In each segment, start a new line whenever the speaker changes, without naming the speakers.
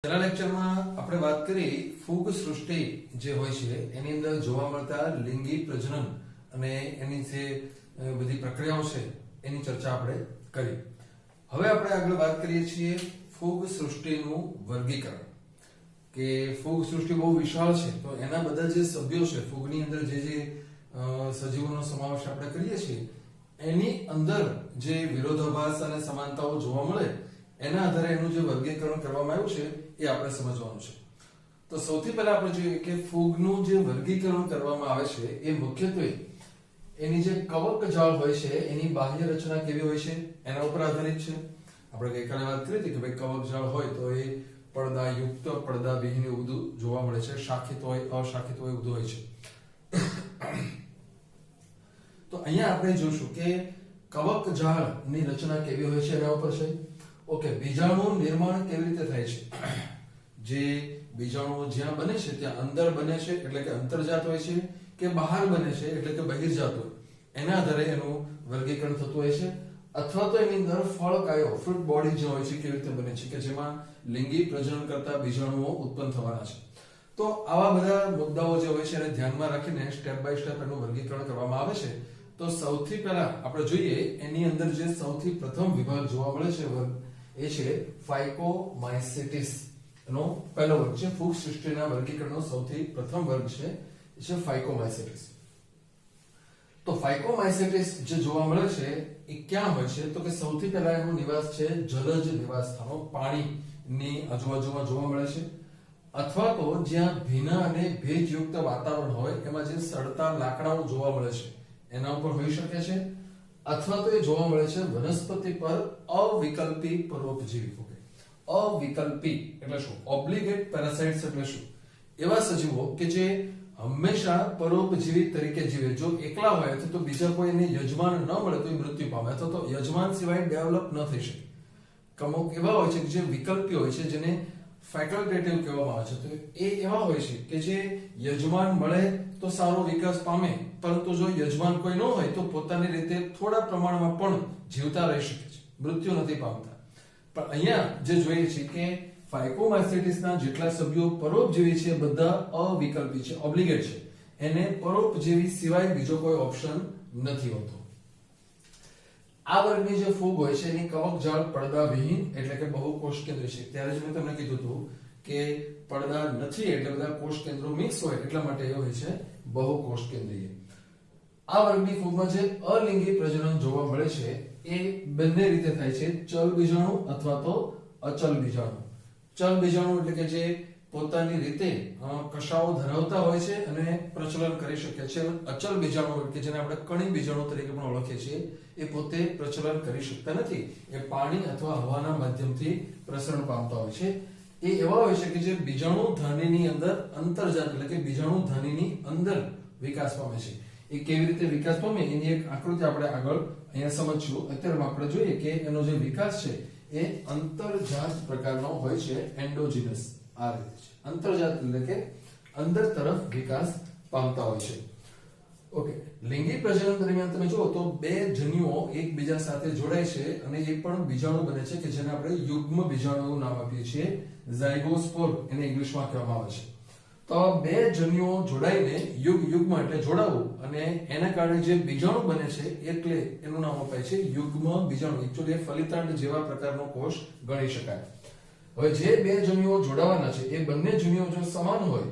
છેલ્લા લેક્ચરમાં આપણે વાત કરી ફૂગ સૃષ્ટિ જે હોય છે એની અંદર જોવા મળતા લિંગી પ્રજનન અને એની જે બધી પ્રક્રિયાઓ છે એની ચર્ચા આપણે કરી. હવે આપણે આગળ વાત કરીએ છીએ ફૂગ સૃષ્ટિનું વર્ગીકરણ. કે ફૂગ સૃષ્ટિ બહુ વિશાળ છે, તો એના બધા જે સભ્યો છે, ફૂગની અંદર જે સજીવોનો સમાવેશ આપણે કરીએ છીએ એની અંદર જે વિરોધાભાસ અને સમાનતાઓ જોવા મળે એના આધારે એનું જે વર્ગીકરણ કરવામાં આવ્યું છે એ આપણે સમજવાનું છે. તો સૌથી પહેલા આપણે જોઈએ કે ફૂગનું જે વર્ગીકરણ કરવામાં આવે છે એ મુખ્યત્વે એની જે કવક જાળ હોય છે એની બાહ્ય રચના કેવી હોય છે એના ઉપર આધારિત છે. આપણે ગઈકાલે વાત કરી હતી કે ભાઈ કવક જાળ હોય તો એ પડદાયુક્ત, પડદાવિહીન એવું બધું જોવા મળે છે. શાખિત હોય, અશાખિત હોય, બધું હોય છે. તો અહીંયા આપણે જોશું કે કવક જાળની રચના કેવી હોય છે એના ઉપર છે. ઓકે, બીજાણુનું નિર્માણ કેવી રીતે થાય છે? જે બીજાણુ જ્યાં બને છે ત્યાં અંદર બને છે એટલે કે અંતર્જાત હોય છે, કે બહાર બને છે એટલે કે બહિર્જાત હોય, એના આધારે એનું વર્ગીકરણ થતું હોય છે. અથવા તો એની અંદર ફળકાયો, ફ્રૂટ બોડી જે હોય છે કેવી રીતે બને છે કે જેમાં લિંગી પ્રજનન કરતા બીજાણુઓ ઉત્પન્ન થવાના છે. તો આવા બધા મુદ્દાઓ જે હોય છે એને ધ્યાનમાં રાખીને સ્ટેપ બાય સ્ટેપ એનું વર્ગીકરણ કરવામાં આવે છે. તો સૌથી પહેલા આપણે જોઈએ એની અંદર જે સૌથી પ્રથમ વિભાગ જોવા મળે છે વર્ગ એ છે ફાઇકોમાઇસેટિસ નો પહેલો વર્ગ છે. ફૂગ સૃષ્ટિના વર્ગીકરણનો સૌથી પ્રથમ વર્ગ છે ફાઇકોમાઇસેટિસ. તો ફાઇકોમાઇસેટિસ જે જોવા મળે છે એ ક્યાં હોય છે? તો કે સૌથી પહેલા એનું નિવાસ છે જલજ નિવાસ સ્થાનો, પાણીની આજુબાજુમાં જોવા મળે છે. અથવા તો જ્યાં ભીના અને ભેજયુક્ત વાતાવરણ હોય એમાં જે સડતા લાકડાઓ જોવા મળે છે એના ઉપર હોઈ શકે છે. અથવા તો એ જોવા મળે છે વનસ્પતિ પર અવિકલ્પી પરોપજીવી. અવિકલ્પી એટલે શું? ઓબ્લિગેટ પેરાસાઇટ્સ એટલે શું? એવા સજીવો કે જે હંમેશા પરોપજીવી તરીકે જીવે. જો એકલા હોય અથવા તો બીજા કોઈ એને યજમાન ન મળે તો એ મૃત્યુ પામે, અથવા તો યજમાન સિવાય ડેવલપ ન થઈ શકે. અમુક એવા હોય છે કે જે વિકલ્પી હોય છે જેને ફેકલ્ટેટિવ કહેવામાં આવે છે. તો એ એવા હોય છે કે જે યજમાન મળે તો સારો વિકાસ પામે, પરંતુ જો યજમાન કોઈ ન હોય તો પોતાની રીતે થોડા પ્રમાણમાં પણ જીવતા રહી શકે છે, મૃત્યુ નથી પામતા. પણ અહીંયા જે જોઈએ છે કે ફાઇકોમાઇસેટિસના જેટલા સભ્યો પરોપજીવી છે બધા અવિકલ્પી છે, ઓબ્લિગેટ છે. એને પરોપજીવી સિવાય બીજો કોઈ ઓપ્શન નથી હોતો. આ વર્ગની જે ફૂગ હોય છે એની કવક જાળ પડદાવિહીન એટલે કે બહુ કોષ કેન્દ્રી છે. ત્યારે જ મેં તમને કીધું હતું કે પડદા નથી એટલે બધા કોષ કેન્દ્રો મિક્સ હોય એટલા માટે એ હોય છે બહુ કોષ કેન્દ્રીય. આ વર્ગની ફૂગમાં જે અલિંગી પ્રજનન જોવા મળે છે એ બંને રીતે થાય છે, ચલ બીજાણુ અથવા તો અચલ બીજાણુ. ચલ બીજાણુ એટલે કે જે પોતાની રીતે કશાઓ ધરાવતા હોય છે અને પ્રચલન કરી શકે છે. અચલ બીજાણુ કે જેને આપણે કણી બીજાણુ તરીકે પણ ઓળખીએ છીએ એ પોતે પ્રચલન કરી શકતા નથી. એ પાણી અથવા હવાના માધ્યમથી પ્રસરણ પામતા હોય છે. એ એવા હોય છે કે જે બીજાણુ ધાનીની અંદર અંતર્જાત એટલે કે બીજાણુ ધાનીની અંદર વિકાસ પામે છે. એ કેવી રીતે વિકાસ પામે એની એક આકૃતિ આપણે આગળ અહીંયા સમજશું. અત્યારે આપણે જોઈએ કે એનો જે વિકાસ છે એ અંતર્જાત પ્રકારનો હોય છે, એન્ડોજીનસ. આ રીતે છે અંતર્જાત એટલે કે અંદર તરફ વિકાસ પામતા હોય છે. ઓકે, લિંગી પ્રજનન દરમિયાન તમે જુઓ તો બે જન્યુઓ એકબીજા સાથે જોડાય છે અને એ પણ બીજાણુ બને છે કે જેને આપણે યુગ્મ બીજાણુનું નામ આપીએ છીએ, ઝાયગોસ્પોર એને ઇંગ્લિશમાં કહેવામાં આવે છે. તો બે જન્યુઓ જોડાઈને યુગ્મ એટલે જોડાવું અને એના કારણે જે બીજાણુ બને છે એટલે એનું નામ અપાય છે યુગ્મ બીજાણુ. એકચ્યુઅલી ફલિતાંડ જેવા પ્રકારનો કોષ ગણી શકાય. હવે જે બે જન્યુઓ જોડાવાના છે એ બંને જન્યુઓ જો સમાન હોય,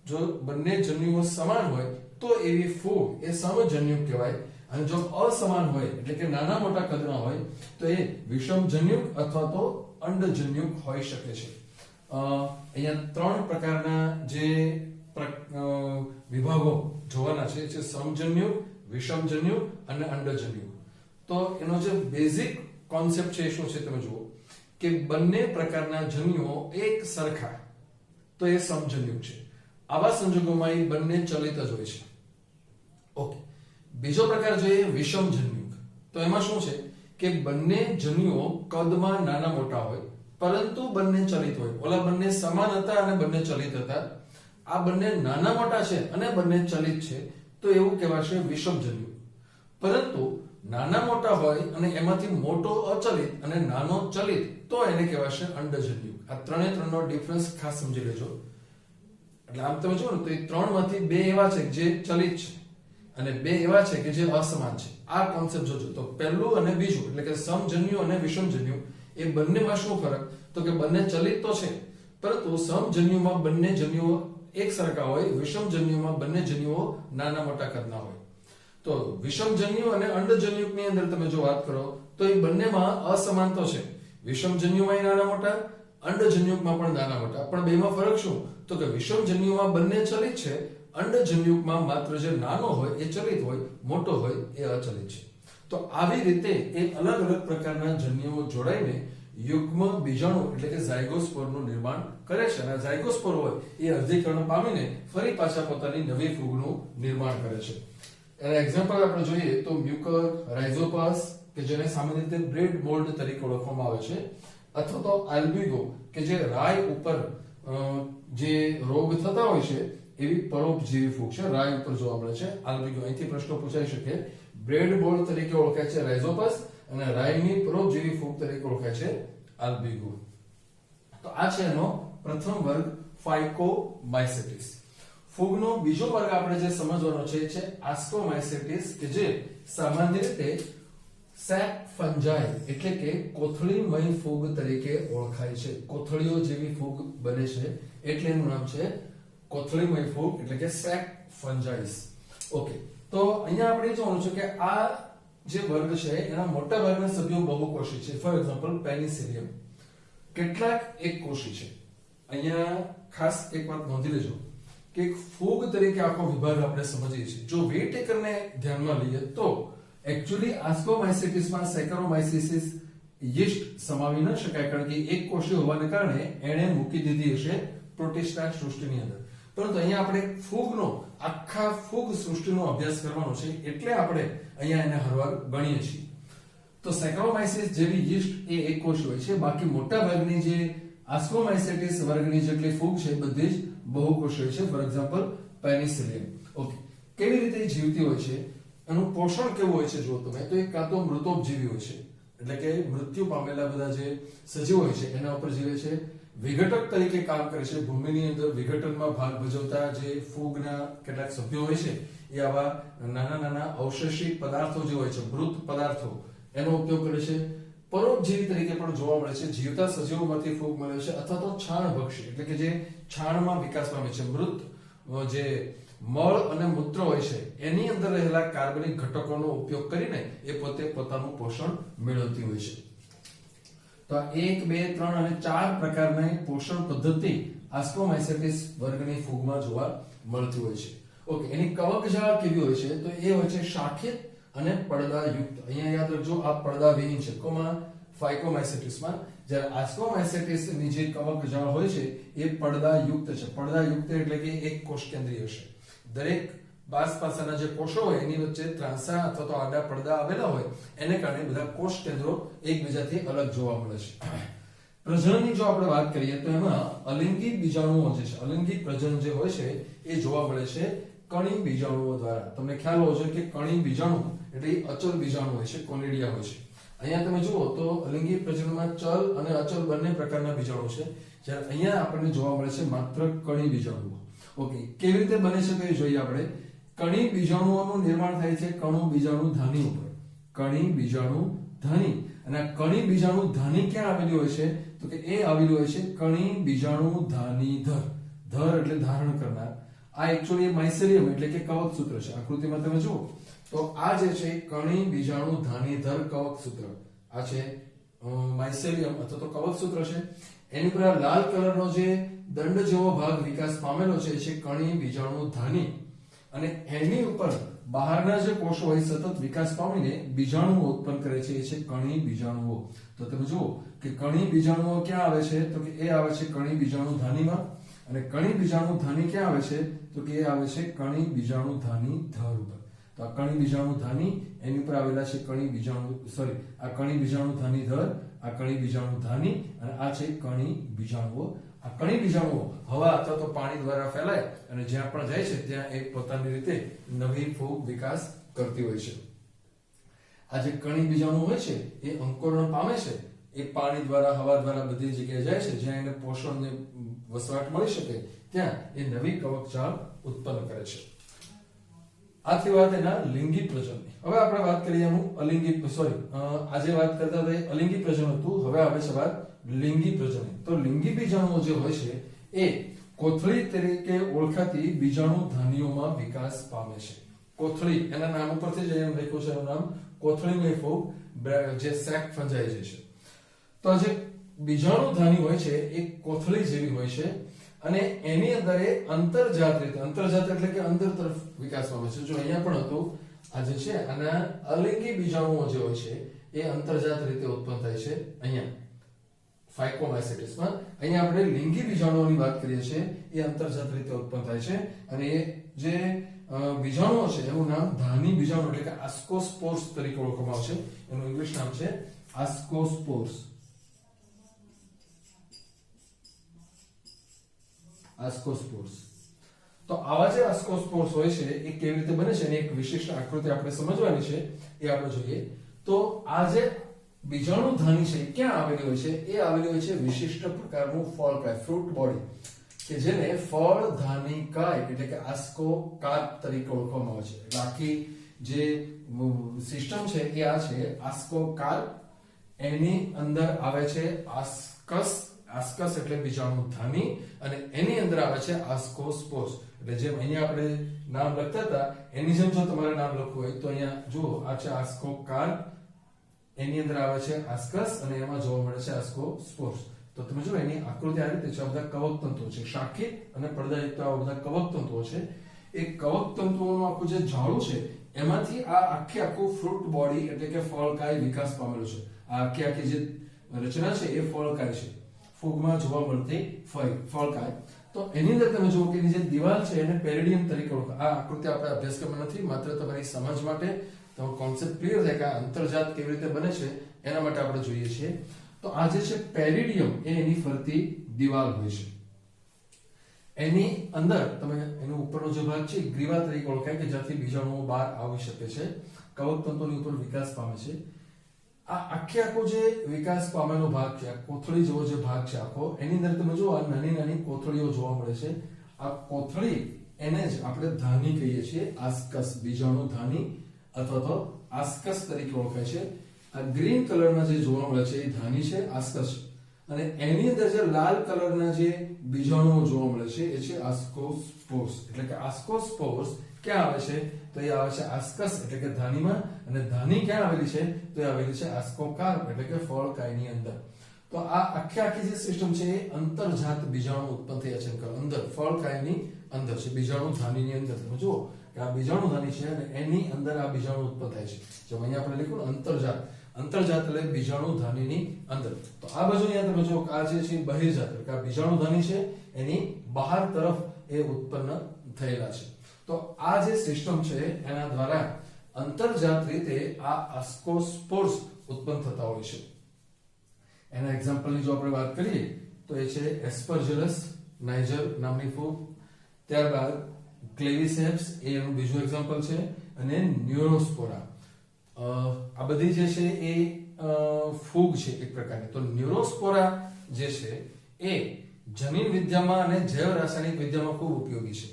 જો બંને જન્યુઓ સમાન હોય તો એવી ફૂગ એ સમજન્યુક કહેવાય. અને જો અસમાન હોય એટલે કે નાના મોટા કદના હોય તો એ વિષમજન્યુક અથવા તો અંડજન્યુક હોઈ શકે છે. અહીંયા ત્રણ પ્રકારના જે વિભાગો જોવાના છે જે સમજન્યુક, વિષમજન્યુક અને અંડજન્યુક. તો એનો જે બેઝિક કોન્સેપ્ટ છે શું છે તમે જુઓ કે બંને પ્રકારના જન્યુઓ એક સરખા તો એ સમજન્યુક છે. આવા સંજોગોમાં એ બંને ચલિત જ હોય છે. ઓકે, બીજો પ્રકાર જોઈએ વિષમજન્યુક. તો એમાં શું છે કે બંને જન્યુઓ કદમાં નાના મોટા હોય પરંતુ બંને ચલિત હોય. ઓલા બંને સમાન હતા અને બંને ચલિત હતા. આ બંને નાના મોટા છે અને બંને ચલિત છે તો એવું કહેવાશે વિષમજન્યુક. પરંતુ નાના મોટા હોય અને એમાંથી મોટો અચલિત અને નાનો ચલિત તો એને કહેવાશે અંડજન્યુક. આ ત્રણે ત્રણનો ડિફરન્સ ખાસ સમજી લેજો. એટલે આમ તમે જુઓ ને તો એ ત્રણમાંથી બે એવા છે જે ચલિત છે અને બે એવા છે કે જે અસમાન છે. આ કોન્સેપ્ટ જોજો. તો પહેલું અને બીજું એટલે કે સમજન્યુ અને વિષમજન્યુ એ બંનેમાં શું ફરક? તો કે બંને ચલિત તો છે, પરંતુ સમજન્યુમાં બંને જન્યુઓ એક સરખા હોય, વિષમજન્યુમાં બંને જન્યુઓ નાના મોટા કદના હોય. તો વિષમજન્યુ અને અંડજન્યુની અંદર તમે જો વાત કરો તો એ બંનેમાં અસમાનતા છે. વિષમજન્યુમાં નાના મોટા, અંડજન્યુમાં પણ નાના મોટા. પણ બેમાં ફરક શું? તો કે વિષમજન્યુમાં બંને ચલિત છે, અંડજન્યુમાં માત્ર જે નાનો હોય એ ચલિત હોય, મોટો હોય એ અચલિત છે. તો આવી રીતે એ અલગ અલગ પ્રકારના જન્યુઓ જોડાઈને યુગ્મ બીજાણુ એટલે કે ઝાયગોસ્પોરનું નિર્માણ કરે છે. અને ઝાયગોસ્પોર હોય એ અર્ધીકરણ પામીને ફરી પાછા પોતાની નવી ફૂગનું નિર્માણ કરે છે. એના એક્ઝામ્પલ આપણે જોઈએ તો મ્યુકર, રાઇઝોપસ કે જેને સામાન્ય રીતે બ્રેડ મોલ્ડ તરીકે ઓળખવામાં આવે છે, અથવા તો આલ્બિગો કે જે રાય ઉપર જે રોગ થતા હોય છે એવી પરોપજીવી ફૂગ છે, રાય ઉપર જોવા મળે છે. આલ્બિગો અહીંથી પ્રશ્ન પૂછાઈ શકે. બ્રેડ મોલ્ડ તરીકે ઓળખાય છે રાઇઝોપસ અને રાયની પરોપજીવી ફૂગ તરીકે ઓળખાય છે આલ્બિગો. તો આ છે એનો પ્રથમ વર્ગ ફાઇકોમાઇસેટિસ. ફૂગનો બીજો વર્ગ આપણે જે સમજવાનો છે એ છે આસ્કોમાઇસેટિસ કે જે સામાન્ય રીતે સેક ફંજાઈ એટલે કે કોથળીમય ફૂગ તરીકે ઓળખાય છે. કોથળીઓ જેવી ફૂગ બને છે એટલે એનું નામ છે કોથળીમય ફૂગ એટલે કે સેક ફંજાઈસ. ઓકે, તો અહીંયા આપણે જોવાનું છે કે આ જે વર્ગ છે એના મોટા ભાગના સભ્યો બહુકોષી છે. ફોર એક્ઝામ્પલ પેનિસિલિયમ કેટલાક એક કોષી છે. અહીંયા ખાસ એક વાત નોંધી લેજો કે એક ફૂગ તરીકે આખો વિભાગ આપણે સમજીએ છીએ. જો વેઇટેકરને ધ્યાનમાં લઈએ તો એકચ્યુઅલી આસ્કોમાઇસેટિસમાં સેકરોમાઇસિસ યીસ્ટ સમાવી ન શકાય, કારણ કે એક કોષી હોવાને કારણે એણે મૂકી દીધી હશે પ્રોટિસ્ટા સૃષ્ટિની અંદર. પરંતુ અહીંયા આપણે ફૂગનો આખા ફૂગ સૃષ્ટિનો અભ્યાસ કરવાનો છે એટલે આપણે અહીંયા એને હરવાર ગણીએ છીએ. તો સેકરોમાઇસિસ જેવી યીસ્ટ એ એક કોષી હોય છે, બાકી મોટા ભાગની જે આસ્કોમાઇસેટિસ વર્ગની જેટલી ફૂગ છે બધી જ બહુકોષી હોય છે. For example Penicillium. ઓકે, કેવી રીતે જીવતી હોય છે, એનું પોષણ કેવું હોય છે જો તમે તો એ કાં તો મૃતોપજીવી હોય છે એટલે કે મૃત્યુ પામેલા બધા જે સજીવો હોય છે એના ઉપર જીવે છે. વિઘટક તરીકે કામ કરે છે. ભૂમિની અંદર વિઘટનમાં ભાગ ભજવતા જે ફૂગના કેટલાક સભ્યો હોય છે એ આવા નાના નાના અવશેષી પદાર્થો જે હોય છે, મૃત પદાર્થો, એનો ઉપયોગ કરે છે. પરોપજીવી તરીકે પણ જોવા મળે છે. જીવતા સજીવોમાંથી ફૂગ મળે છે, અથવા તો છાણભક્ષી એટલે કે જે છાણમાં વિકાસ પામે છે. મૃત જે મળ અને મૂત્ર હોય છે એની અંદર રહેલા કાર્બનિક ઘટકોનો ઉપયોગ કરીને એ પોતે પોતાનું પોષણ મેળવતી હોય છે. તો 1, 2, 3 અને 4 પ્રકારની પોષણ પદ્ધતિ આસ્કોમાઇસેટિસ વર્ગની ફૂગમાં જોવા મળતી હોય છે. ઓકે, એની કવકજાળ કેવી હોય છે તો એ હોય છે શાખિત અને પડદાયુક્ત. અહીંયા યાદ રાખજો આ પડદાવિહીન છે કોમાં ફાઇકોમાઇસેટિસમાં, જ્યારે આસ્કોમાઇસેટિસની જે કવકજાળ હોય છે એ પડદાયુક્ત છે. પડદાયુક્ત એટલે કે એક કોષ કેન્દ્રીય છે. દરેક આસપાસના જે કોષો હોય એની વચ્ચે ત્રાંસા અથવા તો આડા પડદા આવેલા હોય એને કારણે બધા કોષ કેન્દ્રો એકબીજાથી અલગ જોવા મળે છે. પ્રજનનની જો આપણે વાત કરીએ તો એમાં અલિંગી બીજાણુઓ જે છે, અલિંગી પ્રજનન જે હોય છે એ જોવા મળે છે કણી બીજાણુઓ દ્વારા. તમને ખ્યાલ હોવો જોઈએ કે કણી બીજાણુ એટલે અચલ બીજાણુ હોય છે, કોનિડિયા હોય છે. અહીંયા તમે જુઓ તો અલિંગી પ્રજનનમાં ચલ અને અચલ બંને પ્રકારના બીજાણુ છે, જ્યારે અહીંયા આપણને જોવા મળે છે માત્ર કણી બીજાણુઓ. ઓકે, કેવી રીતે બને છે તો એ જોઈએ આપણે. કણી બીજાણુઓનું નિર્માણ થાય છે કણુ બીજાણુ ધાની ઉપર. કણી બીજાણુ ધાની, અને આ કણી બીજાણુ ધાની ક્યાં આવેલી હોય છે તો કે એ આવેલી હોય છે કણી બીજાણુ ધાની ધર. ધર એટલે ધારણ કરનાર. આ એકચ્યુઅલી માઇસેલિયમ એટલે કે કવક સૂત્ર છે. આકૃતિમાં તમે જુઓ તો આ જે છે કણી બીજાણુ ધાની ધર કવક સૂત્ર, આ છે માઇસેલિયમ અથવા તો કવક સૂત્ર છે. એની પર લાલ કલરનો જે દંડ જેવો ભાગ વિકાસ પામેલો છે કણી બીજાણુ ધાની, અને એની ઉપર બહારના જે કોષો હોય સતત વિકાસ પામીને બીજાણુઓ ઉત્પન્ન કરે છે એ છે કણી બીજાણુઓ. તો તમે જુઓ કે કણી બીજાણુઓ ક્યાં આવે છે તો કે એ આવે છે કણી બીજાણુ ધાનીમાં, અને કણી બીજાણુ ધાની ક્યાં આવે છે તો કે એ આવે છે કણી બીજાણુ ધાની ધર ઉપર. તો આ કણી બીજાણુ ધાની એની ઉપર આવેલા છે કણી બીજાણુ આ કણી બીજાણુ ધાની ધર, આ કણી બીજાણુ ધાની, અને આ છે કણી બીજાણુઓ. આ કણી બીજાણુઓ હવા અથવા તો પાણી દ્વારા ફેલાય અને જ્યાં પણ જાય છે ત્યાં એ પોતાની રીતે નવી ફૂગ વિકાસ કરતી હોય છે. આ જે કણી બીજાણુ હોય છે એ અંકુરણ પામે છે એ પાણી દ્વારા, હવા દ્વારા બધી જગ્યાએ જાય છે, જ્યાં એને પોષણ ને વસવાટ મળી શકે ત્યાં એ નવી કવકજાળ ઉત્પન્ન કરે છે. આથી વાત એના લિંગી પ્રજનનની. હવે આપણે વાત કરીએ એનું અલિંગી, આજે વાત કરતા હતા અલિંગી પ્રજનન હતું, હવે આવે છે વાત લિંગી પ્રજનન. તો લિંગી બીજાણુઓ જે હોય છે એ કોથળી તરીકે ઓળખાતી બીજાણુ ધાનીઓમાં વિકાસ પામે છે. કોથળી એના નામ ઉપરથી જ એમ લખ્યું છે, એનું નામ કોથળીમય ફૂગ, જે સેક ફંજાઈ જાય છે. તો જે બીજાણુ ધાની હોય છે એ કોથળી જેવી હોય છે અને એની અંદર એ અંતર્જાત રીતે, અંતર્જાત એટલે કે અંદર તરફ વિકાસ પામે છે. જો અહીંયા પણ હતું, આ જે છે આના અલિંગી બીજાણુઓ જે હોય છે એ અંતર્જાત રીતે ઉત્પન્ન થાય છે અહીંયા ફાઇકોમાઇસેટિસમાં. અહીંયા આપણે લિંગી બીજાણુઓની વાત કરીએ છીએ, એ અંતર્જાત રીતે ઉત્પન્ન થાય છે અને એ જે બીજાણુઓ છે એનું નામ ધાની બીજાણુ એટલે કે આસ્કોસ્પોર્સ તરીકે ઓળખવામાં આવે છે. એનું ઇંગ્લિશ નામ છે આસ્કોસ્પોર્સ. આસ્કોસ્પોર્સ. તો આવા જે આસ્કોસ્પોર્સ હોય છે એ કેવી રીતે બને છે એની એક વિશિષ્ટ આકૃતિ આપણે સમજવાની છે, એ આપણે જોઈએ. તો આ જે બીજાણુ ધાની છે ક્યાં આવેલી હોય છે? એ આવેલી હોય છે વિશિષ્ટ પ્રકારનું ફળકાય, ફ્રૂટ બોડી, કે જેને ફળ ધાની કાય એટલે કે આસ્કોકાર્પ તરીકે ઓળખવામાં આવે છે. એટલે આખી જે સિસ્ટમ છે એ આ છે આસ્કોકાર્પ. એની અંદર આવે છે આસ્કસ, આસ્કસ એટલે બીજાણુ ધાની, અને એની અંદર આવે છે આસ્કોસ્પોર્સ. એટલે જેમ અહીંયા આપણે નામ લખતા હતા એની જેમ જો તમારે નામ લખવું હોય તો અહીંયા જુઓ, આ છે આસ્કોકાર્પ, એની અંદર આવે છે આસ્કસ અને એમાં જોવા મળે છે આસ્કોસ્પોર્સ. તો તમે જો એની આકૃતિ આ રીતે છે, આ બધા કવક તંતુઓ છે, શાખિત અને પડદાયુક્ત આ બધા કવક તંતુઓ છે. એ કવક તંતુઓનું આખું જે જાળું છે એમાંથી આ આખું ફ્રૂટ બોડી એટલે કે ફળકાય વિકાસ પામેલું છે. આ આખી જે રચના છે એ ફળકાય છે, ફૂગમાં જોવા મળતી ફળકાય. તો એની અંદર તમે જુઓ કે એની જે દિવાલ છે એને પેરિડિયમ તરીકે ઓળખાય. આ આકૃતિ આપણે અભ્યાસક્રમમાં નથી, માત્ર તમારી સમજ માટે, તમારો કોન્સેપ્ટ ક્લિયર થાય કે આ અંતર્જાત કેવી રીતે બને છે એના માટે આપણે જોઈએ છીએ. તો આ જે છે પેરિડિયમ એ એની ફરતી દિવાલ હોય છે. એની અંદર તમે એનો ઉપરનો જે ભાગ છે ગ્રીવા તરીકે ઓળખાય કે જ્યાંથી બીજાણુઓ બહાર આવી શકે છે, કવક તંતુની ઉપર વિકાસ પામે છે. આ આખો જે વિકાસ પામેલો ભાગ છે, આ કોથળી જેવો જે ભાગ છે આખો, એની અંદર તમે જુઓ આ નાની નાની કોથળીઓ જોવા મળે છે. આ કોથળી એને જ આપણે ધાની કહીએ છીએ, આસ્કસ, બીજાણુ ધાની અથવા તો આસ્કસ તરીકે ઓળખાય છે. આ ગ્રીન કલરના જે જોવા મળે છે એ ધાની છે, આસ્કસ. અને એની અંદર જે લાલ કલરના જે બીજાણુઓ જોવા મળે છે એ છે આસ્કોસ્પોર્સ. એટલે કે આસ્કોસ્પોર્સ ક્યાં આવે છે? તો એ આવે છે આસ્કસ એટલે કે ધાનીમાં, અને ધાની ક્યાં આવેલી છે? તો એ આવેલી છે આસ્કોકાર્પ એટલે કે ફળકાયની અંદર. તો આ આખી જે સિસ્ટમ છે એ અંતર્જાત બીજાણુ ઉત્પન્ન થયા છે અંદર, ફળકાયની અંદર છે, બીજાણુ ધાનીની અંદર. તમે જુઓ કે આ બીજાણુ ધાની છે અને એની અંદર આ બીજાણુ ઉત્પન્ન થાય છે. જેમ અહીંયા આપણે લખ્યું અંતર્જાત, અંતર્જાત એટલે બીજાણુ ધાનીની અંદર. તો આ બાજુ અહીંયા તમે જુઓ કે આ જે છે બહિર્જાત એટલે કે આ બીજાણુ ધાની છે એની બહાર તરફ એ ઉત્પન્ન થયેલા છે. તો આ જે સિસ્ટમ છે એના દ્વારા અંતર્જાત રીતે આ આસ્કોસ્પોર્સ ઉત્પન્ન થતા હોય છે. એના એક્ઝામ્પલની જો આપણે વાત કરીએ તો એ છે એસ્પરજિલસ નાઇજર નામની ફૂગ, ત્યારબાદ ક્લેવિસેપ્સ એ એનું બીજું એક્ઝામ્પલ છે, અને ન્યુરોસ્પોરા. આ બધી જે છે એ ફૂગ છે એક પ્રકારની. તો ન્યુરોસ્પોરા જે છે એ જનીન વિદ્યામાં અને જૈવ રાસાયણિક વિદ્યામાં ખૂબ ઉપયોગી છે.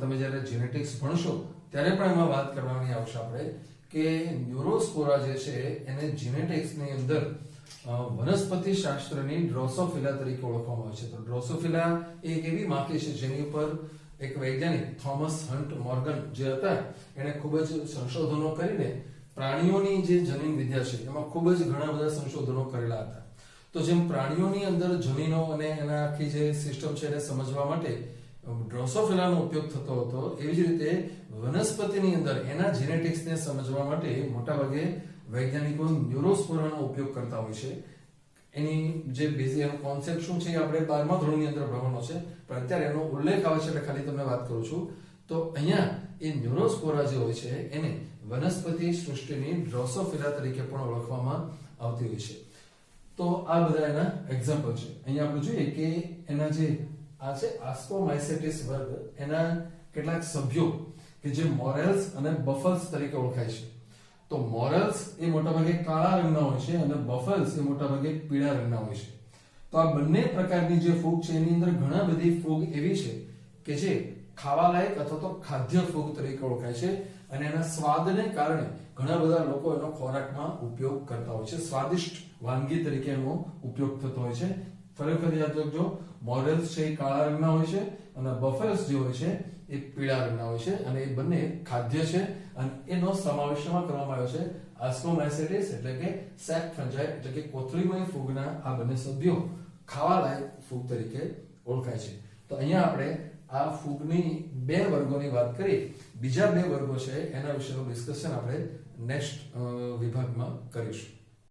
તમે જ્યારે જેનેટિક્સ ભણશો ત્યારે પણ એમાં વાત કરવાની આવશે આપણે કે ન્યુરોસ્પોરા જે છે એને જેનેટિક્સની અંદર વનસ્પતિ શાસ્ત્રની ડ્રોસોફિલા તરીકે ઓળખવામાં આવે છે. તો ડ્રોસોફિલા એ એક એવી માખી છે જેની ઉપર એક વૈજ્ઞાનિક થોમસ હન્ટ મોર્ગન જે હતા એણે ખૂબ જ સંશોધનો કરીને પ્રાણીઓની જે જનીન વિદ્યા છે એમાં ખૂબ જ ઘણા બધા સંશોધનો કરેલા હતા. તો જેમ પ્રાણીઓની અંદર જનીનો અને એના આખી જે સિસ્ટમ છે એને સમજવા માટે ડ્રોસોફિલાનો ઉપયોગ થતો હતો, એવી જ રીતે વનસ્પતિની અંદર એના જેનેટિક્સને સમજવા માટે મોટાભાગે વૈજ્ઞાનિકો ન્યુરોસ્પોરાનો ઉપયોગ કરતા હોય છે. એની જે બેઝિક કોન્સેપ્ટ શું છે એ આપણે 12મા ધોરણની અંદર ભણવાનો છે, પણ અત્યારે એનો ઉલ્લેખ આવે છે એટલે ખાલી તમને વાત કરું છું. તો અહીંયા એ ન્યુરોસ્પોરા જે હોય છે એને વનસ્પતિ સૃષ્ટિની ડ્રોસોફિલા તરીકે પણ ઓળખવામાં આવતી હોય છે. તો આ બધા એના એક્ઝામ્પલ છે. અહીંયા આપણે જોઈએ કે એના જે આ છે આસ્કોમાઇસેટિસ વર્ગ, એના કેટલાક સભ્યો કે જે મોરેલ્સ અને બફલ્સ તરીકે ઓળખાય છે. તો મોરલ્સ એ મોટાભાગે કાળા રંગના હોય છે અને બફલ્સ એ મોટાભાગે પીળા રંગના હોય છે. તો આ બંને પ્રકારની જે ફૂગ છે એની અંદર ઘણા બધી ફૂગ એવી છે કે જે ખાવાલાયક અથવા તો ખાદ્ય ફૂગ તરીકે ઓળખાય છે અને એના સ્વાદને કારણે ઘણા બધા લોકો એનો ખોરાકમાં ઉપયોગ કરતા હોય છે. સ્વાદિષ્ટ વાનગી તરીકે એનો ઉપયોગ થતો હોય છે. ખરેખર યાદ રાખજો, મોરલ્સ છે એ કાળા રંગના હોય છે અને બફેલ્સ જે હોય છે એ પીળા રંગના હોય છે અને એ બંને ખાદ્ય છે અને એનો સમાવેશમાં કરવામાં આવ્યો છે આસ્કોમાઇસેટિસ એટલે કે સેક ફંજાઈ એટલે કે કોથળીમય ફૂગના આ બંને સભ્યો ખાવાલાયક ફૂગ તરીકે ઓળખાય છે. તો અહીંયા આપણે આ ફૂગની બે વર્ગોની વાત કરી. બીજા બે વર્ગો છે એના વિશેનું ડિસ્કશન આપણે નેક્સ્ટ વિભાગમાં કરીશું.